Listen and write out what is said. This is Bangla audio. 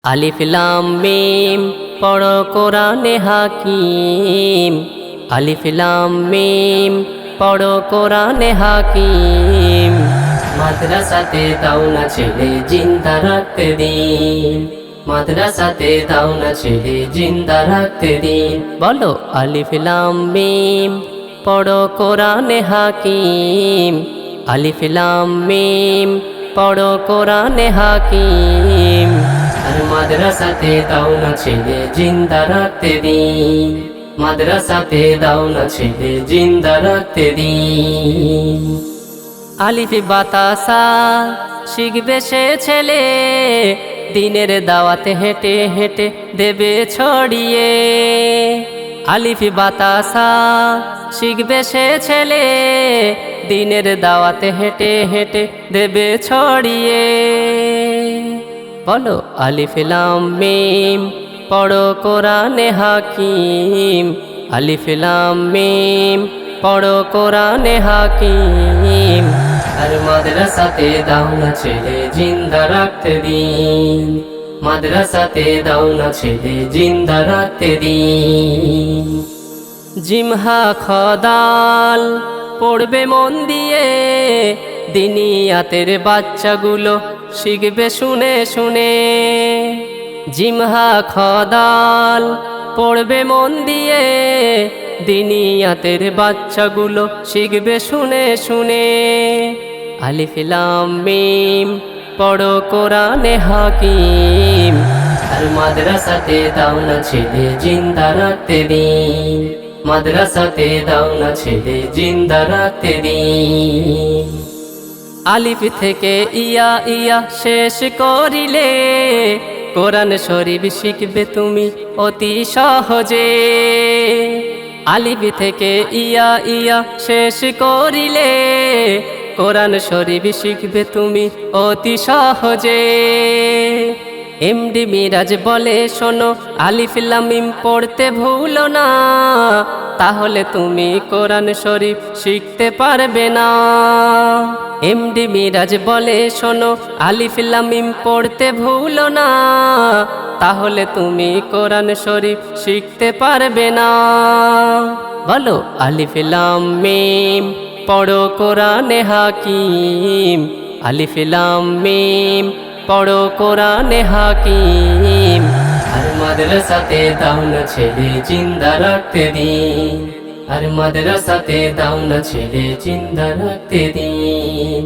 আলিফ লাম মিম পড়ো কোরআনে হাকিম। আলিফ লাম মিম পড়ো কোরআনে হাকিম। মাদ্রাসাতে দাও না ছেলে জিন্দা রাখতে দিন, মাদ্রাসাতে দাও না ছেলে জিন্দা রাখতে দিন। বলো আলিফ লাম মিম পড়ো কোরআনে হাকিম। আলিফ লাম মিম পড়ো কোরআনে হাকিম। আর মাদ্রাসাতে দাও না ছেলে জিন্দা রাখতে দিন, মাদ্রাসাতে দাও না ছেলে জিন্দা রাখতে দিন। আলিফ বাতাসা শিখবে সে ছেলে, দিনের দাওয়াতে হেঁটে হেঁটে দেবে ছড়িয়ে। আলিফ বাতাসা শিখবে সে ছেলে, দিনের দাওয়াতে হেঁটে হেঁটে দেবে ছড়িয়ে। বলো আলিফ লাম মিম পড়ো কোরআনে হাকিম। আলিফ লাম মিম পড়ো কোরআনে হাকিম। আর মাদ্রাসাতে দাও না ছেলে জিন্দা রাখতে দিন, মাদ্রাসাতে দাও না ছেলে জিন্দা রাখতে দিন। জিমহা খদাল পড়বে মন দিয়ে, দিনিয়াতের বাচ্চাগুলো শিখবে শুনে শুনে। জিমহা খদাল পড়বে মন দিয়ে, দিনিয়াতের বাচ্চাগুলো শিখবে শুনে শুনে। আলিফ লাম মিম পড়ো কোরআনে হাকিম। আর মাদ্রাসাতে দাও না ছেলে জিন্দা রাখতে দিন, মাদ্রাসাতে দাও না ছেলে জিন্দা রাখতে দিন। আলিফ থেকে ইয়া ইয়া শেষ করিলে, কোরআন শরীফ শিখবে তুমি অতি সহজে। আলিফ থেকে ইয়া ইয়া শেষ করিলে, কোরআন শরীফ শিখবে তুমি অতি সহজে। এমডি মিরাজ বলে শোনো আলিফ লাম মিম পড়তে ভুলো না, তাহলে তুমি কোরআন শরীফ শিখতে পারবে না। এমডি মিরাজ বলে শোনো আলিফ লাম মিম পড়তে ভুলো না, তাহলে তুমি কোরআন শরীফ শিখতে পারবে না। বলো আলিফ লাম মিম পড়ো কোরআনে হাকিম। আলিফ লাম মিম পড়ো কোরআনে হাকিম। আর মাদ্রাসাতে দাও না ছেলে জিন্দা রাখতে দিন, আর মাদ্রাসাতে দাও না ছেলে জিন্দা রাখতে দিন।